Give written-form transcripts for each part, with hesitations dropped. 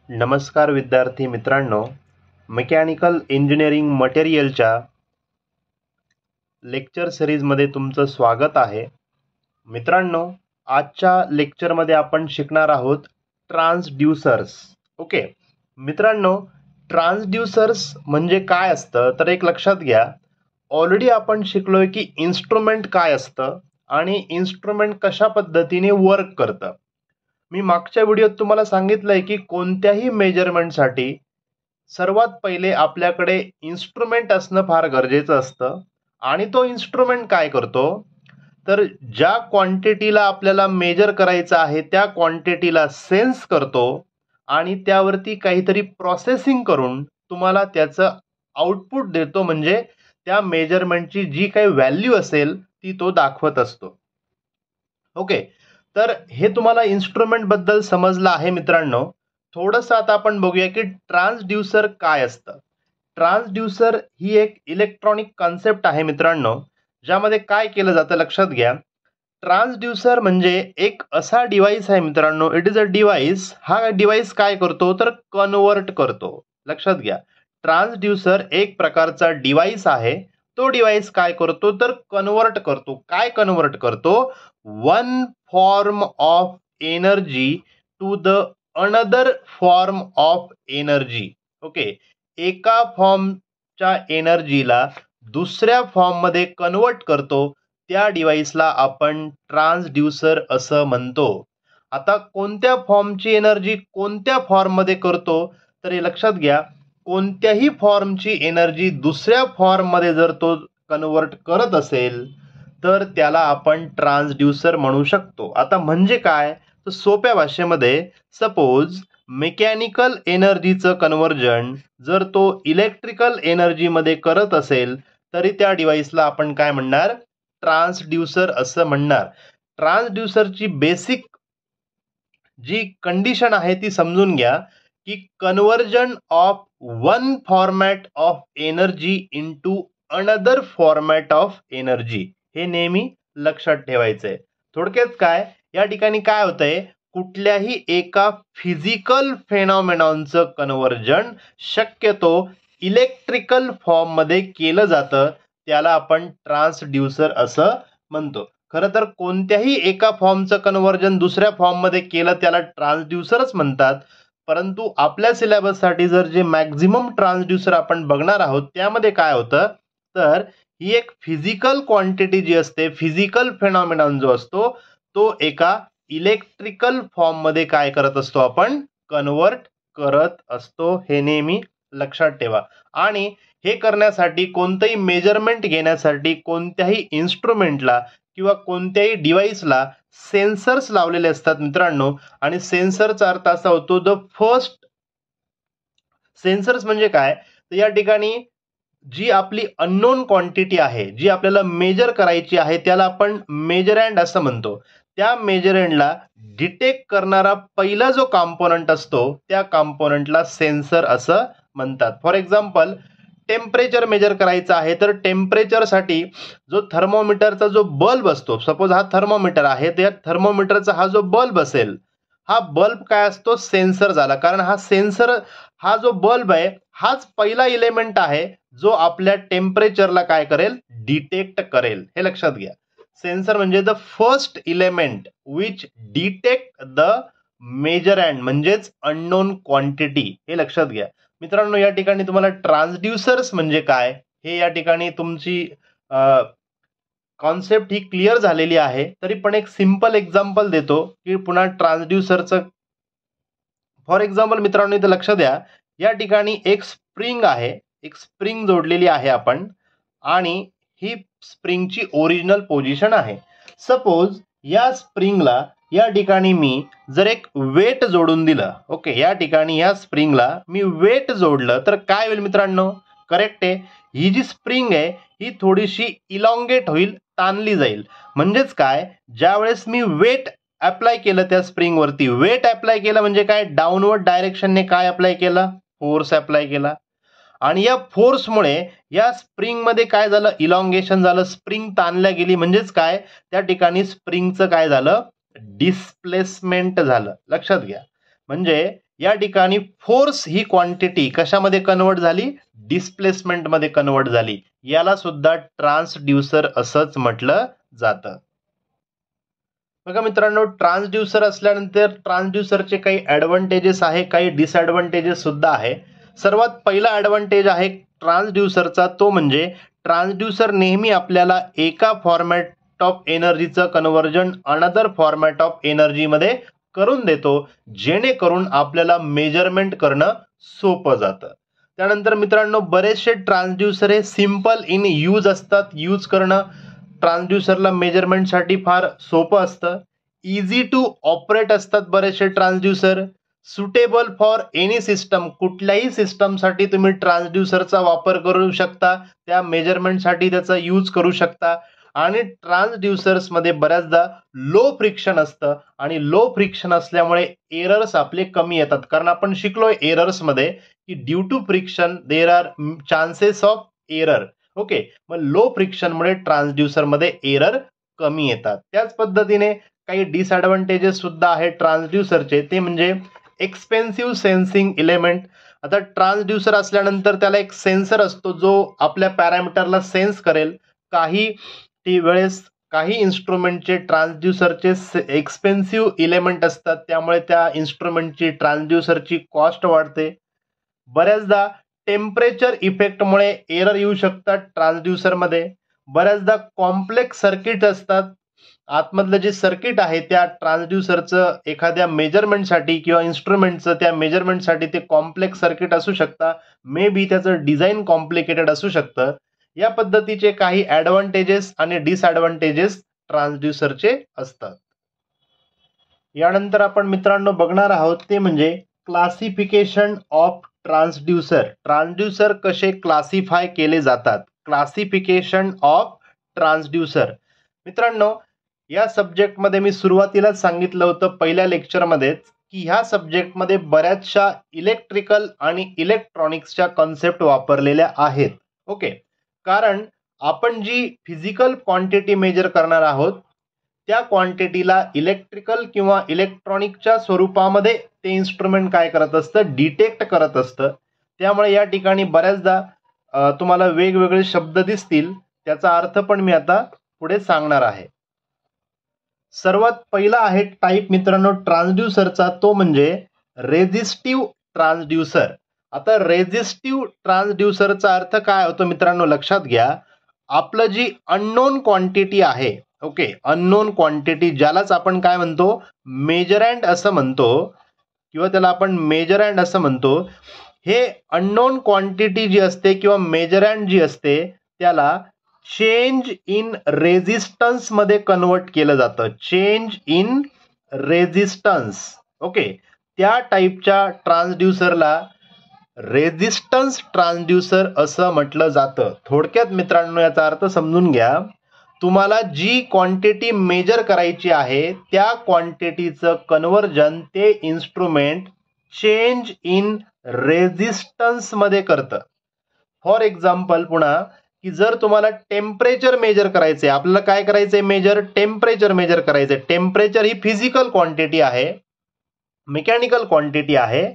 नमस्कार विद्यार्थी मित्रांनो, मेकॅनिकल इंजिनिअरिंग मटेरियलच्या लेक्चर सिरीजमध्ये तुमचं स्वागत आहे. मित्रांनो, आजच्या लेक्चरमध्ये आपण शिकणार आहोत ट्रान्सड्यूसर्स. ओके मित्रांनो, ट्रान्सड्यूसर्स म्हणजे काय असतं तर एक लक्षात घ्या. ऑलरेडी आपण शिकलोय की इन्स्ट्रुमेंट काय असतं आणि इन्स्ट्रुमेंट कशा पद्धतीने वर्क करतं. मी मागच्या व्हिडिओत तुम्हाला सांगितलंय की कोणत्याही मेजरमेंटसाठी सर्वात पहिले आपल्याकडे इन्स्ट्रुमेंट असणं फार गरजेचं असतं. आणि तो इन्स्ट्रुमेंट काय करतो तर ज्या क्वांटिटीला आपल्याला मेजर करायचं आहे त्या क्वांटिटीला सेन्स करतो आणि त्यावरती काहीतरी प्रोसेसिंग करून तुम्हाला त्याचं आउटपुट देतो. म्हणजे त्या मेजरमेंटची जी काही व्हॅल्यू असेल ती तो दाखवत असतो. ओके, तर हे तुम्हाला इन्स्ट्रुमेंट बद्दल समजलं आहे मित्रांनो. थोडंसं आता आपण बघूया की ट्रान्सड्यूसर काय असतं. ट्रान्सड्यूसर ही एक इलेक्ट्रॉनिक कॉन्सेप्ट आहे मित्रांनो, ज्यामध्ये काय केलं जातं लक्षात घ्या. ट्रान्सड्यूसर म्हणजे एक असा डिव्हाइस आहे मित्रांनो. It is a device. हा डिव्हाइस काय करतो तर कन्वर्ट करतो. लक्षात घ्या, ट्रान्सड्यूसर एक प्रकारचा डिव्हाइस आहे. तो डिव्हाइस काय करतो तर कन्वर्ट करतो. काय कन्वर्ट करतो? One form of energy to the another form of energy. Okay, एका फॉर्मच्या एनर्जीला दुसऱ्या फॉर्म मध्ये कन्वर्ट करतो. त्या डिव्हाइसला आपण ट्रान्सड्यूसर असं म्हणतो. आता कोणत्या फॉर्मची एनर्जी कोणत्या फॉर्म मध्ये करतो तर हे लक्षात घ्या. कोणत्याही फॉर्मची एनर्जी दुसऱ्या फॉर्म मध्ये जर तो कन्वर्ट करत असेल तर त्याला आपण ट्रान्सड्यूसर म्हणू शकतो. आता म्हणजे काय तर सोप्या भाषेमध्ये सपोज मेकॅनिकल एनर्जीचं कन्व्हर्जन जर तो इलेक्ट्रिकल एनर्जी मध्ये करत असेल तरी त्या डिव्हाइसला आपण काय म्हणणार? ट्रान्सड्यूसर असं म्हणणार. ट्रान्सड्यूसरची बेसिक जी कंडिशन आहे ती समजून घ्या की conversion of one format of energy into another format of energy. हे नेहमी लक्षात ठेवायचंय. थोडक्यात काय या ठिकाणी काय होतंय, कुठल्याही एका फिजिकल फेनॉमेनॉनचं कन्व्हर्जन शक्यतो इलेक्ट्रिकल फॉर्म मध्ये केलं जातं. त्याला आपण ट्रान्सड्यूसर असं म्हणतो. खरं तर कोणत्याही एका फॉर्मचं कन्व्हर्जन दुसऱ्या फॉर्म मध्ये केलं त्याला ट्रान्सड्यूसरच म्हणतात. परंतु आपल्या सिलेबससाठी जर जे मॅक्झिमम ट्रान्सड्यूसर आपण बघणार आहोत त्यामध्ये काय होतं तर ही एक फिजिकल क्वांटिटी जी असते, फिजिकल फेनॉमेनॉन जो असतो तो एका इलेक्ट्रिकल फॉर्म मध्ये काय करत असतो आपण? कन्वर्ट करत असतो. हे नेहमी लक्षात ठेवा. आणि हे करण्यासाठी कोणतंही मेजरमेंट घेण्यासाठी कोणत्याही इन्स्ट्रुमेंटला किंवा कोणत्याही डिव्हाइसला सेन्सर्स लावलेले असतात मित्रांनो. आणि सेन्सरचा अर्थ असा होतो द फर्स्ट. सेन्सर्स म्हणजे काय तर या ठिकाणी जी आपली अननोन क्वांटिटी आहे जी आपल्याला मेजर करायची आहे त्याला आपण मेजरँड असं म्हणतो. त्या मेजरँडला डिटेक्ट करणारा पहिला जो कॉम्पोनंट असतो त्या कॉम्पोनंटला सेन्सर असं म्हणतात. फॉर एक्झाम्पल टेम्परेचर मेजर करायचं आहे तर टेम्परेचरसाठी जो थर्मोमीटरचा जो बल्ब असतो, सपोज हा थर्मोमीटर आहे, त्या थर्मोमीटरचा हा जो बल्ब असेल हा बल्ब काय असतो? सेन्सर झाला. कारण हा सेन्सर हा जो बल्ब आहे हाच पहिला इलेमेंट आहे जो आपल्या टेम्परेचरला काय करेल? डिटेक्ट करेल. हे लक्षात घ्या. सेन्सर म्हणजे the first element which detect the measurand म्हणजेच अननोन क्वांटिटी. हे लक्षात घ्या मित्रांनो. या ठिकाणी तुम्हाला ट्रान्सड्यूसर्स म्हणजे काय हे या ठिकाणी तुमची कॉन्सेप्ट ही क्लिअर झालेली आहे. तरी पण एक सिंपल एक्झाम्पल देतो की पुन्हा ट्रान्सड्यूसरचं. फॉर एक्झाम्पल मित्रांनो इथे लक्ष द्या, या ठिकाणी एक स्प्रिंग आहे, एक स्प्रिंग जोडलेली आहे आपण आणि ही स्प्रिंगची ओरिजिनल पोझिशन आहे. सपोज या स्प्रिंगला या ठिकाणी मी जर एक वेट जोडून दिलं, ओके, या ठिकाणी या स्प्रिंगला मी वेट जोडलं तर काय होईल मित्रांनो? करेक्ट आहे, ही जी स्प्रिंग आहे ही थोडीशी इलॉंगेट होईल, ताणली जाईल. म्हणजेच काय, ज्या वेळेस मी वेट अप्लाय केलं त्या स्प्रिंग वरती, वेट अप्लाय केलं म्हणजे काय? डाऊनवर्ड डायरेक्शनने काय अप्लाय केलं? फोर्स अप्लाय केला. आणि या फोर्समुळे या स्प्रिंग मध्ये काय झालं? इलॉंगेशन झालं, स्प्रिंग ताणल्या गेली. म्हणजेच काय, त्या ठिकाणी स्प्रिंगचं काय झालं? डिस्प्लेसमेंट झालं. लक्षात घ्या. म्हणजे या ठिकाणी फोर्स ही क्वांटिटी कशामध्ये कन्वर्ट झाली, डिस्प्लेसमेंट मध्ये कन्वर्ट झाली. याला सुद्धा ट्रान्सड्यूसर असंच म्हटलं जातं. बघा मित्रांनो, ट्रान्सड्यूसर असल्यानंतर ट्रान्सड्यूसरचे काही ऍडव्हान्टेजेस आहे, काही डिसएडव्हान्टेजेस सुद्धा आहे. सर्वात पहिला ऍडव्हान्टेज आहे ट्रान्सड्यूसरचा, तो म्हणजे ट्रान्सड्यूसर नेहमी आपल्याला एका फॉर्मॅट ऑफ एनर्जीचं conversion another format of energy मध्ये करून देतो, जेणेकरून आपल्याला मेजरमेंट करणं सोपं जातं. त्यानंतर मित्रांनो, बरेचसे ट्रान्सड्यूसर हे सिंपल इन यूज असतात. यूज करणं ट्रान्सड्यूसरला मेजरमेंटसाठी फार सोपं असतं. इझी टू ऑपरेट असतात बरेचसे transducer. Suitable for any system, कुठल्याही सिस्टमसाठी तुम्ही ट्रान्सड्यूसरचा वापर करू शकता, त्या मेजरमेंटसाठी त्याचा यूज करू शकता. आणि ट्रान्सड्यूसर्स मध्ये बऱ्याचदा लो फ्रिक्शन असतं आणि लो फ्रिक्शन असल्यामुळे एरर्स आपले कमी येतात. कारण आपण शिकलोय एरर्स मध्ये की due to friction there are chances of error. Okay, मग लो फ्रिक्शन मुळे ट्रान्सड्यूसर मध्ये एरर कमी येतात. त्याच पद्धतीने काही डिसएडव्हान्टेजेस सुद्धा आहेत ट्रान्सड्यूसरचे, ते म्हणजे एक्सपेन्सिव्ह सेन्सिंग इलेमेंट. आता ट्रान्सड्यूसर असल्यानंतर त्याला एक सेन्सर असतो जो आपल्या पॅरामीटरला सेन्स करेल. काही वेळेस काही इन्स्ट्रुमेंटचे ट्रान्सड्यूसरचे एक्सपेन्सिव्ह इलेमेंट असतात, त्यामुळे त्या इन्स्ट्रुमेंटची ट्रान्सड्यूसरची कॉस्ट वाढते. बऱ्याचदा टेम्परेचर इफेक्टमुळे एरर येऊ शकतात ट्रान्सड्यूसरमध्ये. बऱ्याचदा कॉम्प्लेक्स सर्किट असतात, आतमधलं जे सर्किट आहे त्या ट्रान्सड्यूसरचं एखाद्या मेजरमेंटसाठी किंवा इन्स्ट्रुमेंटचं त्या मेजरमेंटसाठी ते कॉम्प्लेक्स सर्किट असू शकतं. मे बी त्याचं डिझाईन कॉम्प्लिकेटेड असू शकतं. या पद्धतीचे काही ऍडव्हान्टेजेस आणि डिसएडव्हान्टेजेस ट्रान्सड्यूसरचे असतात. यानंतर आपण मित्रांनो बघणार आहोत ते म्हणजे क्लासिफिकेशन ऑफ ट्रान्सड्यूसर. ट्रान्सड्यूसर कसे क्लासिफाय केले जातात, क्लासिफिकेशन ऑफ ट्रान्सड्यूसर. मित्रांनो, या सब्जेक्टमध्ये मी सुरुवातीलाच सांगितलं होतं पहिल्या लेक्चरमध्येच की ह्या सब्जेक्टमध्ये बऱ्याचशा इलेक्ट्रिकल आणि इलेक्ट्रॉनिक्सच्या कॉन्सेप्ट वापरलेल्या आहेत. ओके, कारण आपण जी फिजिकल क्वांटिटी मेजर करणार आहोत त्या क्वांटिटीला इलेक्ट्रिकल किंवा इलेक्ट्रॉनिकच्या स्वरूपामध्ये ते इन्स्ट्रुमेंट काय करत असतं, डिटेक्ट करत असतं. त्यामुळे या ठिकाणी बऱ्याचदा तुम्हाला वेगवेगळे शब्द दिसतील, त्याचा अर्थ पण मी आता पुढे सांगणार आहे. सर्वात पहिला आहे टाईप मित्रांनो ट्रान्सड्यूसरचा, तो म्हणजे रेझिस्टिव्ह ट्रान्सड्यूसर. आता रेझिस्टिव्ह ट्रान्सड्यूसरचा अर्थ काय होतो मित्रांनो, लक्षात घ्या. आपलं जी अननोन क्वांटिटी आहे, ओके, अननोन क्वांटिटी ज्यालाच आपण काय म्हणतो, मेजरँड असं म्हणतो किंवा त्याला आपण मेजरँड असं म्हणतो. हे अननोन क्वांटिटी जी असते किंवा मेजरँड जी असते त्याला चेंज इन रेझिस्टन्स मध्ये कन्वर्ट केलं जातं. Change in resistance. ओके, त्या टाईपच्या ट्रान्सड्यूसरला रेझिस्टन्स ट्रान्सड्यूसर असं म्हटलं जातं. थोडक्यात मित्रांनो याचा अर्थ समजून घ्या. तुम्हाला जी क्वांटिटी मेजर करायची आहे त्या क्वांटिटीचं कन्व्हर्जन ते इन्स्ट्रुमेंट चेंज इन रेझिस्टन्स मध्ये करतं. फॉर एक्झाम्पल पुन्हा की जर तुम्हाला टेम्परेचर मेजर करायचंय, आपल्याला काय करायचंय, मेजर टेम्परेचर मेजर करायचंय. टेम्परेचर ही फिजिकल क्वांटिटी आहे, मेकॅनिकल क्वांटिटी आहे.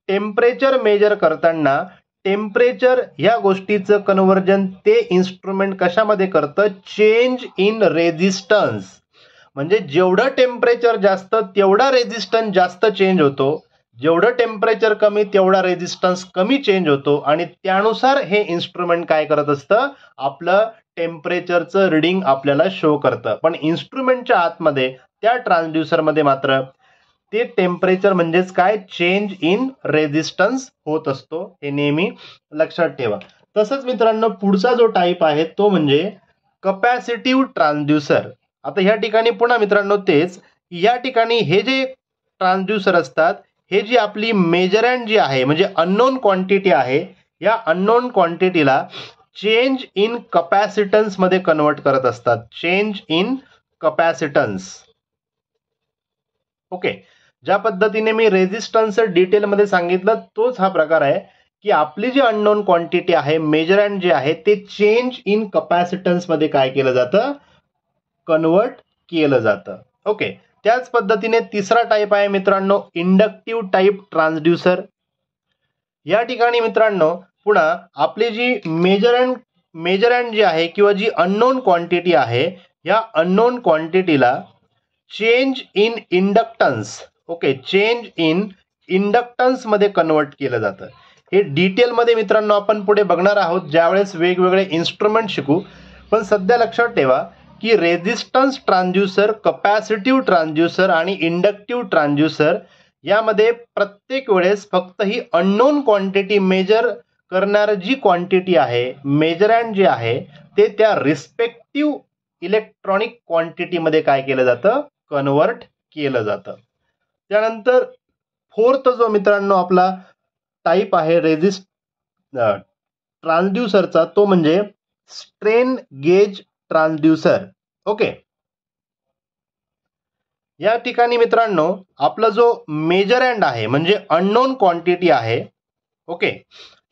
टेम्परेचर मेजर करताना टेम्परेचर ह्या गोष्टीचं कन्व्हर्जन ते इन्स्ट्रुमेंट कशामध्ये करतं, चेंज इन रेझिस्टन्स. म्हणजे जेवढं टेम्परेचर जास्त तेवढा रेझिस्टन्स जास्त चेंज होतो, जेवढं टेम्परेचर कमी तेवढा रेझिस्टन्स कमी चेंज होतो. आणि त्यानुसार हे इन्स्ट्रुमेंट काय करत असतं, आपलं टेम्परेचरचं रिडिंग आपल्याला शो करतं. पण इन्स्ट्रुमेंटच्या आतमध्ये त्या ट्रान्सड्यूसरमध्ये मात्र ते टेम्परेचर म्हणजेच काय, चेंज इन रेझिस्टन्स होत असतो. हे नेहमी लक्षात ठेवा. तसंच मित्रांनो पुढचा जो टाईप आहे तो म्हणजे कपॅसिटिव्ह ट्रान्सड्यूसर. आता ह्या ठिकाणी पुन्हा मित्रांनो तेच, या ठिकाणी हे जे ट्रान्सड्यूसर असतात हे जी आपली मेजरँड जी आहे म्हणजे अननोन क्वांटिटी आहे, या अननोन क्वांटिटीला चेंज इन कपॅसिटन्स मध्ये कन्वर्ट करत असतात. Change in capacitance. ओके, ज्या पद्धतीने मी रेझिस्टन्स डिटेलमध्ये सांगितलं तोच हा प्रकार आहे की आपली जी अननोन क्वांटिटी आहे, मेजरँड जे आहे ते चेंज इन कपॅसिटन्स मध्ये काय केलं जातं, कन्वर्ट केलं जातं. ओके, त्याच पद्धतीने तिसरा टाईप आहे मित्रांनो इंडक्टिव्ह टाईप ट्रान्सड्यूसर. या ठिकाणी मित्रांनो पुन्हा आपली जी मेजरँड जी आहे किंवा जी अननोन क्वांटिटी आहे, या अननोन क्वांटिटीला change in inductance, okay, change in inductance मध्ये कन्वर्ट केलं जातं. हे डिटेलमध्ये मित्रांनो आपण पुढे बघणार आहोत ज्यावेळेस वेगवेगळे इन्स्ट्रुमेंट शिकू. पण सध्या लक्षात ठेवा की रेझिस्टन्स ट्रान्सड्यूसर, कपॅसिटिव्ह ट्रान्सड्यूसर आणि इंडक्टिव्ह ट्रान्सड्यूसर यामध्ये प्रत्येक वेळेस फक्त ही अननोन क्वांटिटी मेजर करणारी जी क्वांटिटी आहे, मेजरँड जे आहे, ते त्या रिस्पेक्टिव्ह इलेक्ट्रॉनिक क्वांटिटीमध्ये काय केलं जातं, कन्वर्ट केलं जातं. त्यानंतर फोर्थ जो मित्रांनो आपला टाईप आहे ट्रान्सड्यूसरचा, तो म्हणजे स्ट्रेन गेज ट्रान्सड्यूसर. ओके, या ठिकाणी मित्रांनो आपला जो मेजरँड आहे म्हणजे अननोन क्वांटिटी आहे, okay,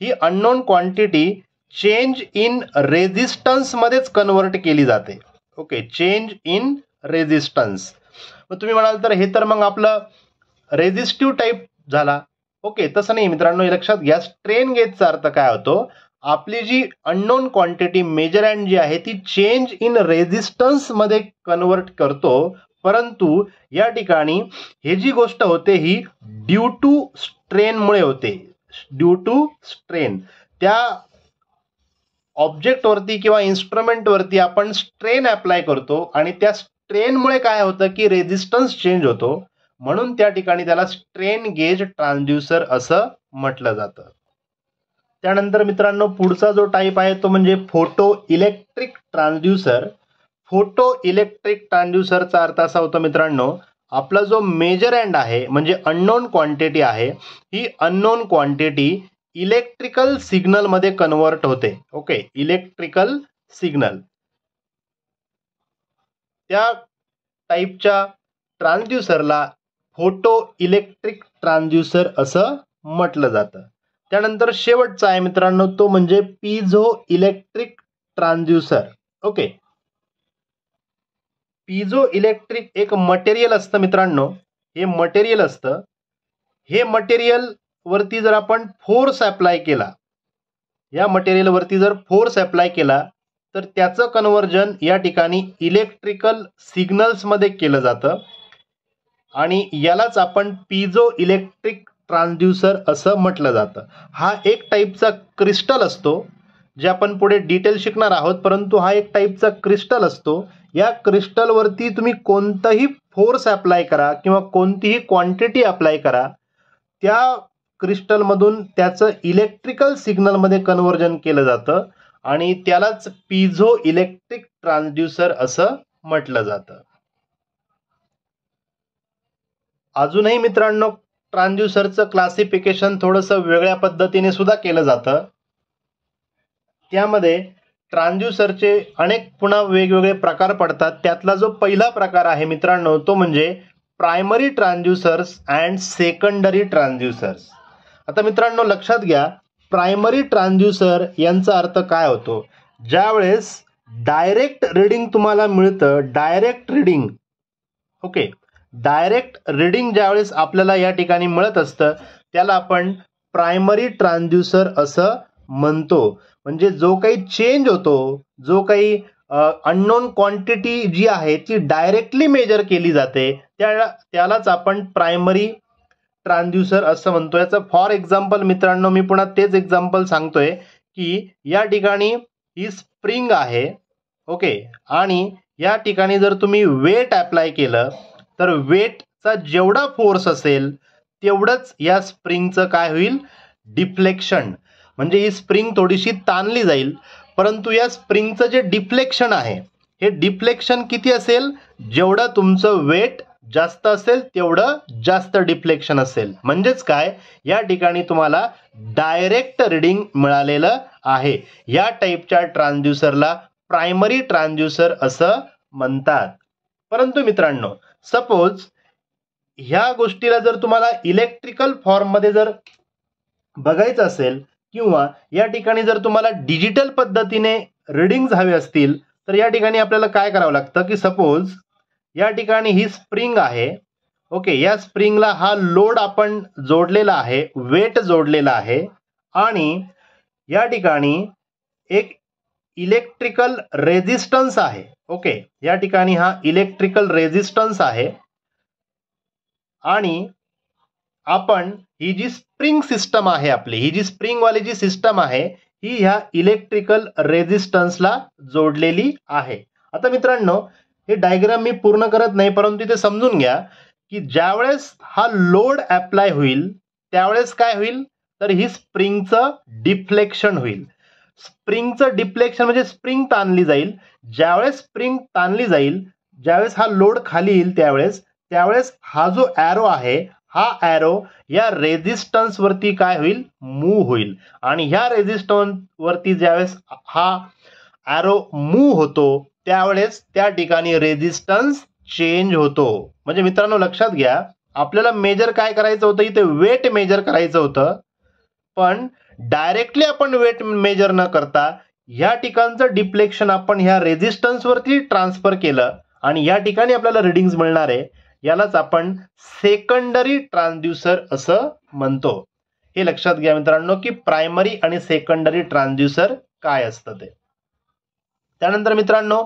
he unknown quantity change in resistance मध्येच कन्वर्ट केली जाते. Okay, change in resistance. मग तुम्ही म्हणाल तर हे तर मग आपलं रेझिस्टिव्ह टाईप झाला. ओके, तसं नाही मित्रांनो, हे लक्षात घ्या. स्ट्रेन गेजचा अर्थ काय होतो, आपली जी अननोन क्वांटिटी मेजरँड जी आहे ती चेंज इन रेझिस्टन्स मध्ये कन्वर्ट करतो, परंतु या ठिकाणी हे जी गोष्ट होते ही ड्यू टू स्ट्रेन मुळे होते. ड्यू टू स्ट्रेन, त्या ऑब्जेक्ट वरती किंवा इन्स्ट्रुमेंट वरती आपण स्ट्रेन अप्लाय करतो आणि त्या स्ट्रेनमुळे काय होतं की रेझिस्टन्स चेंज होतो, म्हणून त्या ठिकाणी त्याला स्ट्रेन गेज ट्रान्सड्यूसर असं म्हटलं जातं. त्यानंतर मित्रांनो पुढचा जो टाईप आहे तो म्हणजे photo electric transducer. Photo electric ट्रान्सड्यूसरचा अर्थ असा होतो मित्रांनो, आपला जो मेजरँड आहे म्हणजे अननोन क्वांटिटी आहे, ही अननोन क्वांटिटी इलेक्ट्रिकल सिग्नल मध्ये कन्वर्ट होते. ओके, इलेक्ट्रिकल सिग्नल, त्या टाईपच्या ट्रान्सड्यूसरला फोटो इलेक्ट्रिक ट्रान्सड्यूसर असं म्हटलं जातं. त्यानंतर शेवटचा आहे मित्रांनो तो म्हणजे piezo electric transducer. Okay, piezo electric एक मटेरियल असतं मित्रांनो, हे मटेरियल असतं. हे मटेरियल वरती जर आपण फोर्स अप्लाय केला, या मटेरियल वरती जर फोर्स अप्लाय केला तर त्याचं कन्वर्जन या ठिकाणी इलेक्ट्रिकल सिग्नल्स मध्ये केलं जातं आणि यालाच आपण पिझो इलेक्ट्रिक ट्रान्सड्यूसर असं म्हटलं जातं. हा एक टाईपचा क्रिस्टल असतो, जे आपण पुढे डिटेल शिकणार आहोत, परंतु हा एक टाईपचा क्रिस्टल असतो. या क्रिस्टलवरती तुम्ही कोणताही फोर्स अप्लाय करा किंवा कोणतीही क्वांटिटी अप्लाय करा, त्या क्रिस्टलमधून त्याचं इलेक्ट्रिकल सिग्नलमध्ये कन्वर्जन केलं जातं आणि त्यालाच पिझो इलेक्ट्रिक ट्रान्सड्यूसर असं म्हटलं जातं. अजूनही मित्रांनो ट्रान्सड्यूसरचं क्लासिफिकेशन थोडंसं वेगळ्या पद्धतीने सुद्धा केलं जातं. त्यामध्ये ट्रान्सड्यूसरचे अनेक पुन्हा वेगवेगळे प्रकार पडतात. त्यातला जो पहिला प्रकार आहे मित्रांनो तो म्हणजे प्रायमरी ट्रान्सड्यूसर्स अँड सेकंडरी ट्रान्सड्यूसर्स. आता मित्रांनो लक्षात घ्या, प्रायमरी ट्रान्सड्यूसर यांचा अर्थ काय होतो, ज्यावेळेस डायरेक्ट रीडिंग तुम्हाला मिळतं, direct reading, okay, direct reading ज्यावेळेस आपल्याला या ठिकाणी मिळत असतं त्याला आपण प्रायमरी ट्रान्सड्यूसर असं म्हणतो. म्हणजे जो काही चेंज होतो, जो काही अननोन क्वांटिटी जी आहे ती डायरेक्टली मेजर केली जाते, त्यालाच आपण प्रायमरी ट्रान्सड्यूसर असं म्हणतो. याचं फॉर एक्झाम्पल मित्रांनो मी पुन्हा तेच एक्झाम्पल सांगतोय की या ठिकाणी ही स्प्रिंग आहे, ओके, आणि या ठिकाणी जर तुम्ही वेट अप्लाय केलं तर वेटचा जेवढा फोर्स असेल तेवढंच या स्प्रिंगचं काय होईल, डिफ्लेक्शन, म्हणजे ही स्प्रिंग थोडीशी ताणली जाईल, परंतु या स्प्रिंगचं जे डिफ्लेक्शन आहे हे डिफ्लेक्शन किती असेल, जेवढं तुमचं वेट जास्त असेल तेवढं जास्त डिफ्लेक्शन असेल. म्हणजेच काय, या ठिकाणी तुम्हाला डायरेक्ट रीडिंग मिळालेलं आहे. या टाईपच्या ट्रान्सड्यूसरला प्रायमरी ट्रान्सड्यूसर असं म्हणतात. परंतु मित्रांनो सपोज ह्या गोष्टीला जर तुम्हाला इलेक्ट्रिकल फॉर्म मध्ये जर बघायचं असेल किंवा या ठिकाणी जर तुम्हाला डिजिटल पद्धतीने रीडिंग्स हवे असतील तर या ठिकाणी आपल्याला काय करावं लागतं की सपोज या ठिकाणी ही स्प्रिंग आहे. ओके, या स्प्रिंगला हा लोड आपण जोडलेला आहे, वेट जोडलेला आहे आणि या ठिकाणी एक इलेक्ट्रिकल रेझिस्टन्स आहे. ओके, या ठिकाणी हा इलेक्ट्रिकल रेझिस्टन्स आहे आणि आपण ही जी स्प्रिंग सिस्टम आहे आपली, ही जी स्प्रिंग वाली जी सिस्टम आहे ही ह्या इलेक्ट्रिकल रेझिस्टन्सला जोडलेली आहे. आता मित्रांनो, हे डायग्राम मी पूर्ण करत नाही, परंतु इथे समजून घ्या की ज्यावेळेस हा लोड अप्लाय होईल त्यावेळेस काय होईल, तर ही स्प्रिंगचं डिफ्लेक्शन होईल. स्प्रिंगचं डिफ्लेक्शन म्हणजे स्प्रिंग ताणली जाईल. ज्यावेळेस स्प्रिंग ताणली जाईल, ज्यावेळेस हा लोड खाली येईल त्यावेळेस हा जो ॲरो आहे, हा ॲरो या रेझिस्टन्स वरती काय होईल, मूव्ह होईल आणि ह्या रेझिस्टन्स वरती ज्यावेळेस हा ॲरो मूव्ह होतो त्यावेळेस त्या ठिकाणी रेझिस्टन्स चेंज होतो. म्हणजे मित्रांनो लक्षात घ्या, आपल्याला मेजर काय करायचं होतं, इथे वेट मेजर करायचं होतं, पण डायरेक्टली आपण वेट मेजर न करता ह्या ठिकाणचं डिफ्लेक्शन आपण ह्या रेझिस्टन्स वरती ट्रान्सफर केलं आणि या ठिकाणी आपल्याला रिडिंग्स मिळणार आहे. यालाच आपण सेकंडरी ट्रान्सड्यूसर असं म्हणतो. हे लक्षात घ्या मित्रांनो की प्रायमरी आणि सेकंडरी ट्रान्सड्यूसर काय असतं ते. त्यानंतर मित्रांनो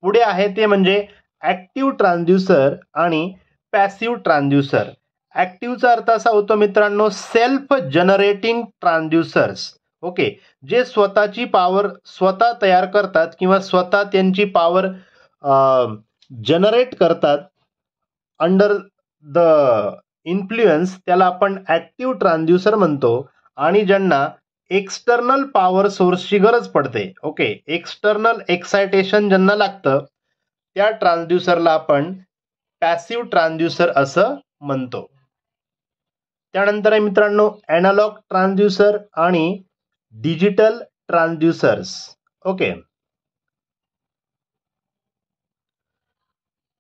पुढे आहे ते म्हणजे ऍक्टिव्ह ट्रान्सड्यूसर आणि पॅसिव्ह ट्रान्सड्यूसर. ऍक्टिव्हचा अर्थ असा होतो मित्रांनो सेल्फ जनरेटिंग ट्रान्सड्यूसर्स. ओके, जे स्वतःची पॉवर स्वतः तयार करतात किंवा स्वतः त्यांची पॉवर जनरेट करतात अंडर द इन्फ्लुएन्स, त्याला आपण ऍक्टिव्ह ट्रान्सड्यूसर म्हणतो. आणि ज्यांना एक्सटर्नल पॉवर सोर्सची गरज पडते, ओके, एक्सटर्नल एक्सायटेशन ज्यांना लागतं त्या ट्रान्सड्यूसरला आपण पॅसिव्ह ट्रान्सड्यूसर असं म्हणतो. त्यानंतर आहे मित्रांनो ॲनालॉग ट्रान्सड्यूसर आणि डिजिटल ट्रान्सड्यूसर्स. ओके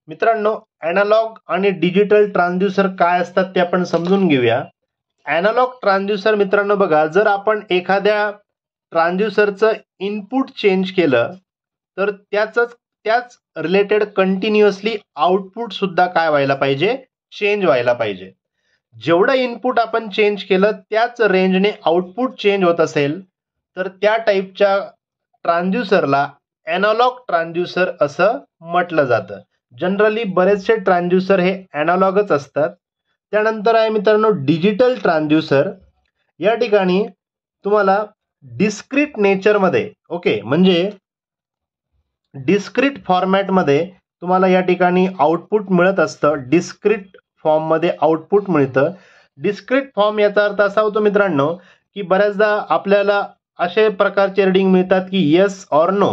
मित्रांनो, ॲनालॉग आणि डिजिटल ट्रान्सड्यूसर काय असतात ते आपण समजून घेऊया. ॲनालॉग ट्रान्सड्यूसर मित्रांनो बघा, जर आपण एखाद्या ट्रान्सड्यूसरचं इनपुट चेंज केलं तर त्याच रिलेटेड कंटिन्युअसली आउटपुट सुद्धा काय व्हायला पाहिजे, चेंज व्हायला पाहिजे. जेवढं इनपुट आपण चेंज केलं त्याच रेंजने आउटपुट चेंज होत असेल तर त्या टाईपच्या ट्रान्सड्यूसरला ॲनालॉग ट्रान्सड्यूसर असं म्हटलं जातं. जनरली बरेचसे ट्रान्सड्यूसर हे ॲनालॉगच असतात. त्यानंतर आहे मित्रांनो डिजिटल ट्रान्सड्यूसर. या ठिकाणी तुम्हाला डिस्क्रीट नेचरमध्ये, ओके, म्हणजे डिस्क्रीट फॉर्मॅटमध्ये तुम्हाला या ठिकाणी आउटपुट मिळत असतं. डिस्क्रीट फॉर्ममध्ये आउटपुट मिळतं. डिस्क्रीट फॉर्म याचा अर्थ असा होतो मित्रांनो की बऱ्याचदा आपल्याला असे प्रकारचे रिडिंग मिळतात की येस ऑर नो.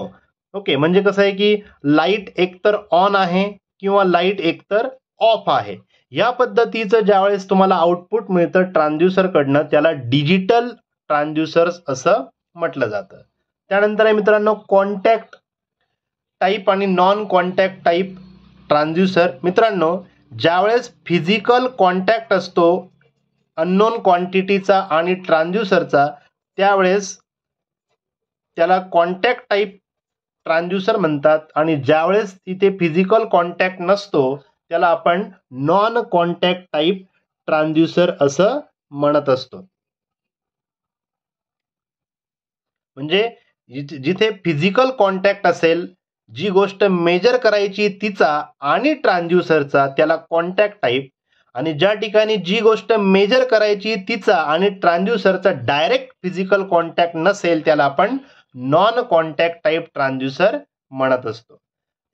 ओके, म्हणजे कसं आहे की लाईट एकतर ऑन आहे किंवा लाईट एकतर ऑफ आहे. या पद्धतीचं ज्यावेळेस तुम्हाला आउटपुट मिळतं ट्रान्सड्यूसरकडनं त्याला डिजिटल ट्रान्सड्यूसर्स असं म्हटलं जातं. त्यानंतर आहे मित्रांनो कॉन्टॅक्ट टाईप आणि नॉन कॉन्टॅक्ट टाईप ट्रान्सड्यूसर. मित्रांनो ज्यावेळेस फिजिकल कॉन्टॅक्ट असतो अननोन क्वांटिटीचा आणि ट्रान्सड्यूसरचा त्यावेळेस त्याला कॉन्टॅक्ट टाईप ट्रान्सड्यूसर म्हणतात आणि ज्यावेळेस तिथे फिजिकल कॉन्टॅक्ट नसतो त्याला आपण नॉन कॉन्टॅक्ट टाईप ट्रान्सड्यूसर असं म्हणत असतो. म्हणजे जिथे फिजिकल कॉन्टॅक्ट असेल, जी गोष्ट मेजर करायची तिचा आणि ट्रान्सड्यूसरचा त्याला कॉन्टॅक्ट टाईप, आणि ज्या ठिकाणी जी गोष्ट मेजर करायची तिचा आणि ट्रान्सड्यूसरचा डायरेक्ट फिजिकल कॉन्टॅक्ट नसेल त्याला आपण नॉन कॉन्टॅक्ट टाईप ट्रान्सड्यूसर म्हणत असतो.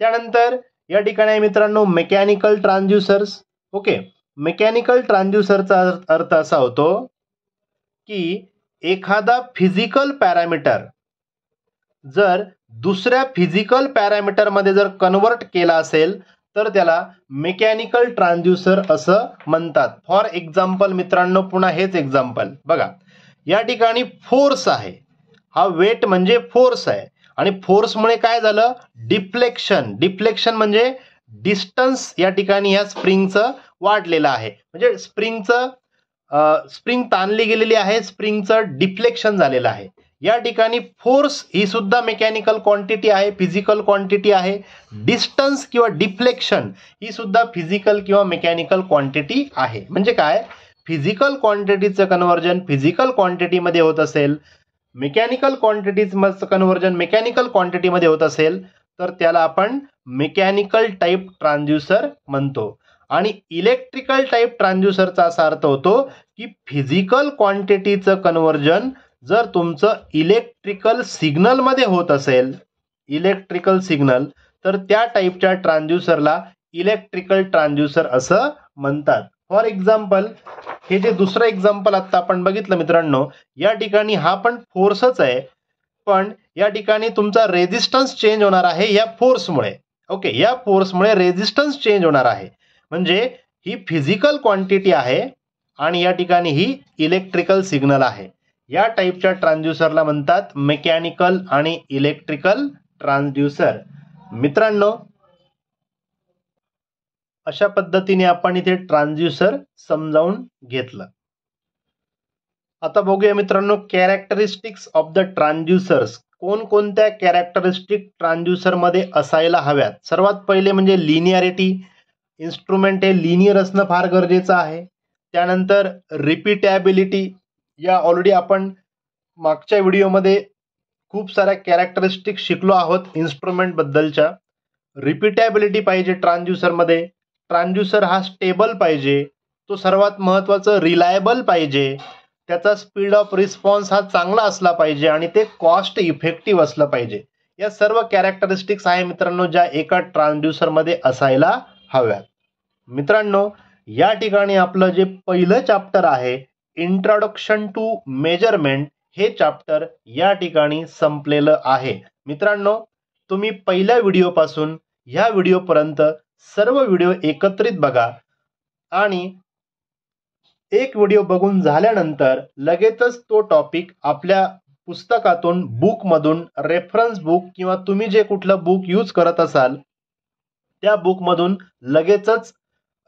त्यानंतर या ठिकाणी मित्रांनो मेकॅनिकल ट्रान्सड्यूसर्स. ओके, मेकॅनिकल ट्रान्सड्यूसरचा अर्थ असा होतो की एखादा फिजिकल पॅरामीटर जर दुसऱ्या फिजिकल पॅरामीटरमध्ये जर कन्वर्ट केला असेल तर त्याला मेकॅनिकल ट्रान्सड्यूसर असं म्हणतात. फॉर एक्झाम्पल मित्रांनो, पुन्हा हेच एक्झाम्पल बघा, या ठिकाणी फोर्स आहे, हा वेट म्हणजे फोर्स आहे आणि फोर्समुळे काय झालं, डिफ्लेक्शन. डिफ्लेक्शन म्हणजे डिस्टन्स या ठिकाणी या स्प्रिंगचं वाढलेलं आहे, म्हणजे स्प्रिंग ताणली गेलेली आहे, स्प्रिंगचं डिफ्लेक्शन झालेलं आहे. या ठिकाणी फोर्स ही सुद्धा मेकॅनिकल क्वांटिटी आहे, फिजिकल क्वांटिटी आहे. डिस्टन्स किंवा डिफ्लेक्शन ही सुद्धा फिजिकल किंवा मेकॅनिकल क्वांटिटी आहे. म्हणजे काय, फिजिकल क्वांटिटीचं कन्व्हर्जन फिजिकल क्वांटिटीमध्ये होत असेल, मेकॅनिकल क्वांटिटीचं कन्व्हर्जन मेकॅनिकल क्वांटिटीमध्ये होत असेल तर त्याला आपण मेकॅनिकल टाईप ट्रान्सड्यूसर म्हणतो. आणि इलेक्ट्रिकल टाईप ट्रान्सड्यूसरचा असा अर्थ होतो की फिजिकल क्वांटिटीचं कन्व्हर्जन जर तुमचं इलेक्ट्रिकल सिग्नलमध्ये होत असेल, इलेक्ट्रिकल सिग्नल, तर त्या टाईपच्या ट्रान्सड्यूसरला इलेक्ट्रिकल ट्रान्सड्यूसर असं म्हणतात. फॉर एक्झाम्पल, हे जे दुसरं एक्झाम्पल आता आपण बघितलं मित्रांनो, या ठिकाणी हा पण फोर्सच आहे, पण या ठिकाणी तुमचा रेझिस्टन्स चेंज होणार आहे या फोर्समुळे. ओके, या फोर्समुळे रेझिस्टन्स चेंज होणार आहे. म्हणजे ही फिजिकल क्वांटिटी आहे आणि या ठिकाणी ही इलेक्ट्रिकल सिग्नल आहे. या टाईपच्या ट्रान्सड्यूसरला म्हणतात मेकॅनिकल आणि इलेक्ट्रिकल ट्रान्सड्यूसर. मित्रांनो, अशा पद्धतीने आपण इथे ट्रान्सड्यूसर समजावून घेतलं. आता बघूया मित्रांनो, कॅरेक्टरिस्टिक्स ऑफ द ट्रान्सड्यूसर्स. कोणकोणत्या कॅरेक्टरिस्टिक ट्रान्सड्यूसर मध्ये असायला हव्यात. सर्वात पहिले म्हणजे लिनियरिटी. इन्स्ट्रुमेंट हे लिनियर असणं फार गरजेचं आहे. त्यानंतर रिपीटॅबिलिटी. या ऑलरेडी आपण मागच्या व्हिडिओमध्ये खूप साऱ्या कॅरेक्टरिस्टिक शिकलो आहोत इन्स्ट्रुमेंट बद्दलच्या. रिपीटॅबिलिटी पाहिजे ट्रान्सड्यूसरमध्ये. ट्रान्सड्यूसर हा स्टेबल पाहिजे, तो सर्वात महत्त्वाचं रिलायबल पाहिजे, त्याचा स्पीड ऑफ रिस्पॉन्स हा चांगला असला पाहिजे आणि ते कॉस्ट इफेक्टिव्ह असलं पाहिजे. या सर्व कॅरेक्टरिस्टिक्स आहे मित्रांनो ज्या एका ट्रान्सड्यूसरमध्ये असायला हव्यात. मित्रांनो, या ठिकाणी आपलं जे पहिलं चॅप्टर आहे इंट्रोडक्शन टू मेजरमेंट, हे चॅप्टर या ठिकाणी संपलेलं आहे. मित्रांनो, तुम्ही पहिल्या व्हिडिओपासून ह्या व्हिडिओपर्यंत सर्व व्हिडिओ एकत्रित बघा आणि एक व्हिडिओ बघून झाल्यानंतर लगेचच तो टॉपिक आपल्या पुस्तकातून, बुकमधून, रेफरन्स बुक किंवा तुम्ही जे कुठलं बुक यूज करत असाल त्या बुकमधून लगेचच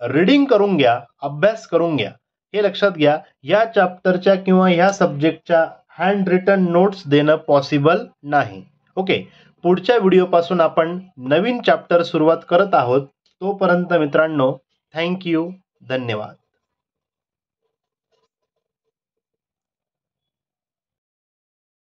रीडिंग करून घ्या, अभ्यास करून घ्या. हे लक्षात घ्या, या चॅप्टरच्या किंवा ह्या सब्जेक्टच्या हँड रिटन नोट्स देणं पॉसिबल नाही. ओके, पुढच्या व्हिडिओपासून आपण नवीन चॅप्टर सुरुवात करत आहोत. तोपर्यंत मित्रांनो, थँक्यू, धन्यवाद.